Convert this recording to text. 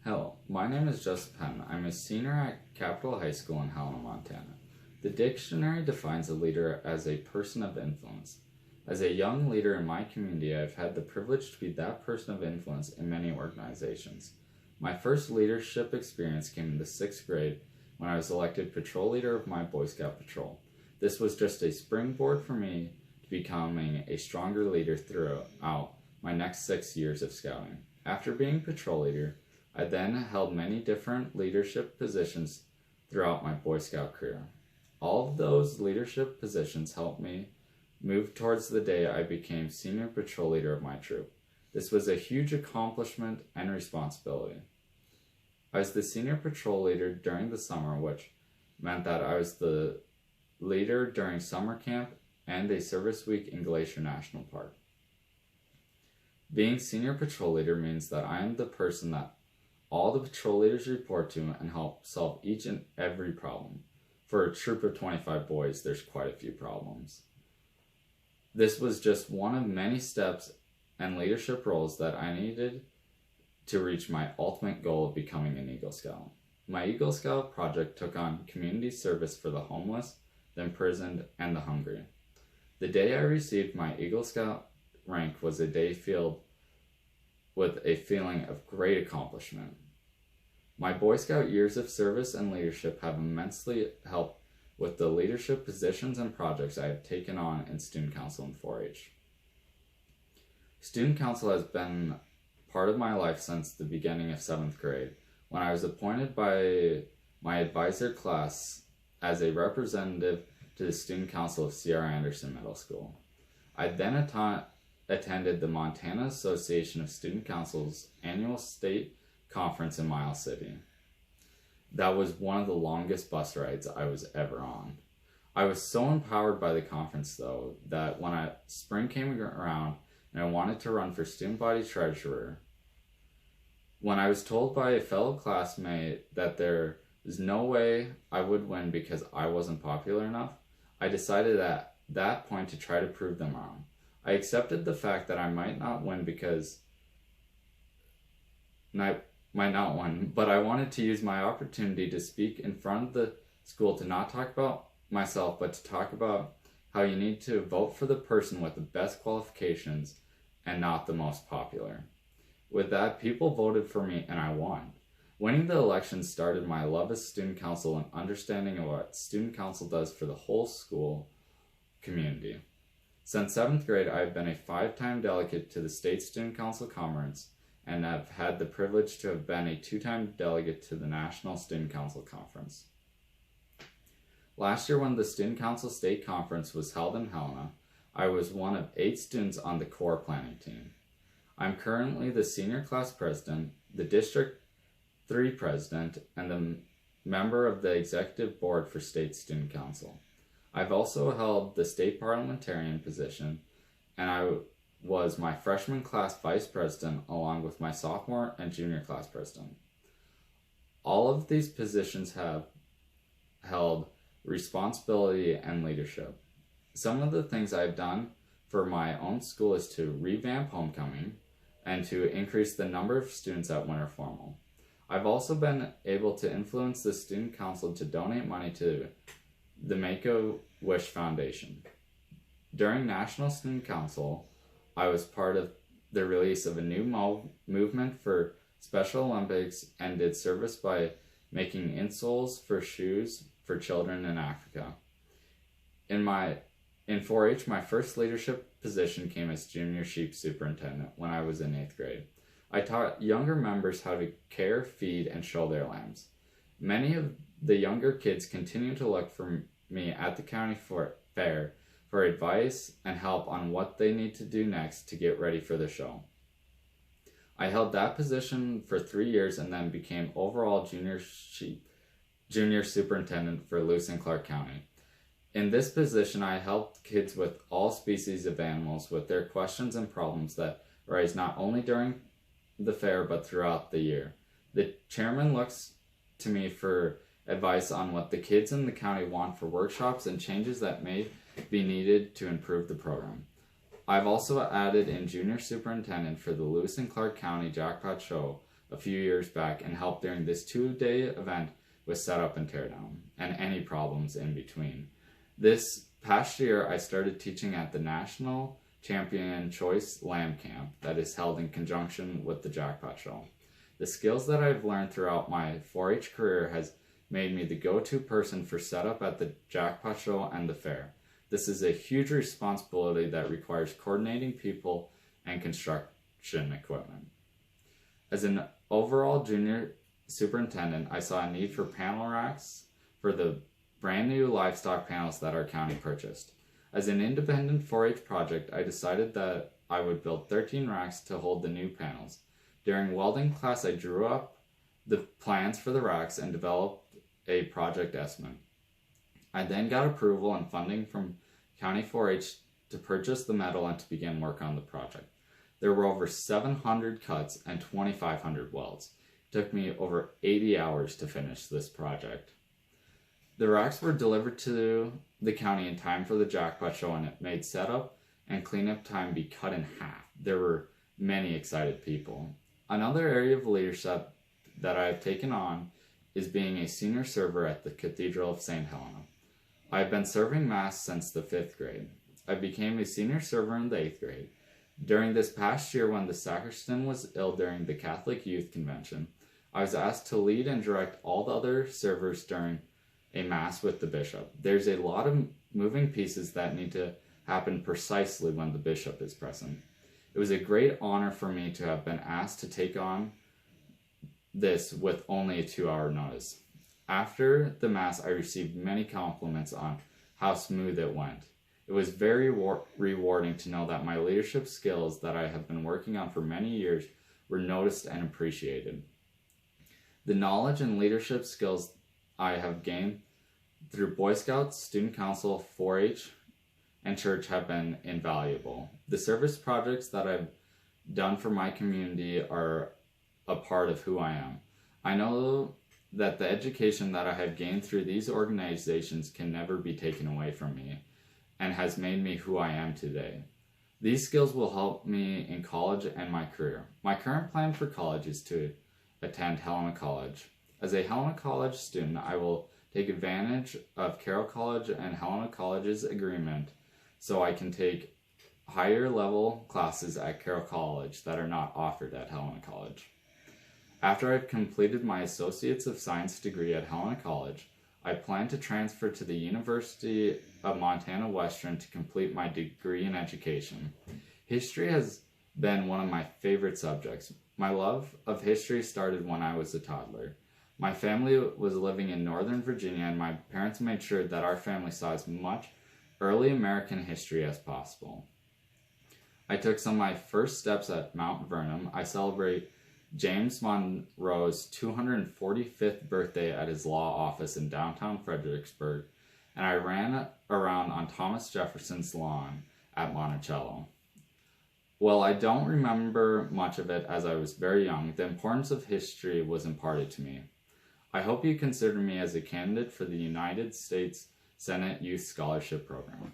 Hello, my name is Patten. I'm a senior at Capitol High School in Helena, Montana. The dictionary defines a leader as a person of influence. As a young leader in my community, I've had the privilege to be that person of influence in many organizations. My first leadership experience came in the 6th grade when I was elected patrol leader of my Boy Scout patrol. This was just a springboard for me to becoming a stronger leader throughout my next 6 years of scouting. After being patrol leader, I then held many different leadership positions throughout my Boy Scout career. All of those leadership positions helped me move towards the day I became senior patrol leader of my troop. This was a huge accomplishment and responsibility. I was the senior patrol leader during the summer, which meant that I was the leader during summer camp and a service week in Glacier National Park. Being senior patrol leader means that I am the person that all the patrol leaders report to and help solve each and every problem. For a troop of 25 boys, there's quite a few problems. This was just one of many steps and leadership roles that I needed to reach my ultimate goal of becoming an Eagle Scout. My Eagle Scout project took on community service for the homeless, the imprisoned, and the hungry. The day I received my Eagle Scout rank was a day filled with a feeling of great accomplishment. My Boy Scout years of service and leadership have immensely helped with the leadership positions and projects I have taken on in Student Council and 4-H. Student Council has been part of my life since the beginning of 7th grade, when I was appointed by my advisor class as a representative to the Student Council of C.R. Anderson Middle School. I then attended the Montana Association of Student Council's annual state conference in Miles City. That was one of the longest bus rides I was ever on. I was so empowered by the conference, though, that when spring came around and I wanted to run for student body treasurer, when I was told by a fellow classmate that there was no way I would win because I wasn't popular enough, I decided at that point to try to prove them wrong. I accepted the fact that I might not win but I wanted to use my opportunity to speak in front of the school to not talk about myself, but to talk about how you need to vote for the person with the best qualifications and not the most popular. With that, people voted for me and I won. Winning the election started my love of student council and understanding of what student council does for the whole school community. Since 7th grade, I've been a 5-time delegate to the State Student Council Conference and have had the privilege to have been a 2-time delegate to the National Student Council Conference. Last year, when the Student Council State Conference was held in Helena, I was one of 8 students on the core planning team. I'm currently the senior class president, the District 3 president, and the member of the executive board for State Student Council. I've also held the state parliamentarian position, and I was my freshman class vice president along with my sophomore and junior class president. All of these positions have held responsibility and leadership. Some of the things I've done for my own school is to revamp homecoming and to increase the number of students at winter formal. I've also been able to influence the student council to donate money to the Make-A-Wish Foundation. During National Student Council, I was part of the release of a new movement for Special Olympics and did service by making insoles for shoes for children in Africa. In 4-H, my first leadership position came as junior sheep superintendent when I was in 8th grade. I taught younger members how to care, feed, and show their lambs. Many of the younger kids continue to look for me at the county fair for advice and help on what they need to do next to get ready for the show. I held that position for 3 years and then became overall junior superintendent for Lewis and Clark County. In this position, I helped kids with all species of animals with their questions and problems that arise not only during the fair but throughout the year. The chairman looks to me for advice on what the kids in the county want for workshops and changes that may be needed to improve the program. I've also added in junior superintendent for the Lewis and Clark County Jackpot Show a few years back and helped during this 2-day event with setup and teardown, and any problems in between. This past year, I started teaching at the National Champion Choice Lamb Camp that is held in conjunction with the Jackpot Show. The skills that I've learned throughout my 4-H career has made me the go-to person for setup at the Jackpot Show and the fair. This is a huge responsibility that requires coordinating people and construction equipment. As an overall junior superintendent, I saw a need for panel racks for the brand new livestock panels that our county purchased. As an independent 4-H project, I decided that I would build 13 racks to hold the new panels. During welding class, I drew up the plans for the racks and developed a project estimate. I then got approval and funding from County 4-H to purchase the metal and to begin work on the project. There were over 700 cuts and 2,500 welds. It took me over 80 hours to finish this project. The racks were delivered to the county in time for the Jackpot Show, and it made setup and cleanup time be cut in half. There were many excited people. Another area of leadership that I have taken on is being a senior server at the Cathedral of St. Helena. I have been serving Mass since the 5th grade. I became a senior server in the 8th grade. During this past year, when the sacristan was ill during the Catholic Youth Convention, I was asked to lead and direct all the other servers during a Mass with the bishop. There's a lot of moving pieces that need to happen precisely when the bishop is present. It was a great honor for me to have been asked to take on this with only a 2-hour notice. After the Mass, I received many compliments on how smooth it went. It was very rewarding to know that my leadership skills that I have been working on for many years were noticed and appreciated. The knowledge and leadership skills I have gained through Boy Scouts, Student Council, 4-H, and church have been invaluable. The service projects that I've done for my community are a part of who I am. I know that the education that I have gained through these organizations can never be taken away from me and has made me who I am today. These skills will help me in college and my career. My current plan for college is to attend Helena College. As a Helena College student, I will take advantage of Carroll College and Helena College's agreement so I can take higher level classes at Carroll College that are not offered at Helena College. After I've completed my Associates of Science degree at Helena College, I plan to transfer to the University of Montana Western to complete my degree in education. History has been one of my favorite subjects. My love of history started when I was a toddler. My family was living in Northern Virginia, and my parents made sure that our family saw as much early American history as possible. I took some of my first steps at Mount Vernon. I celebrate James Monroe's 245th birthday at his law office in downtown Fredericksburg, and I ran around on Thomas Jefferson's lawn at Monticello. While I don't remember much of it as I was very young, the importance of history was imparted to me. I hope you consider me as a candidate for the United States Senate Youth Scholarship Program.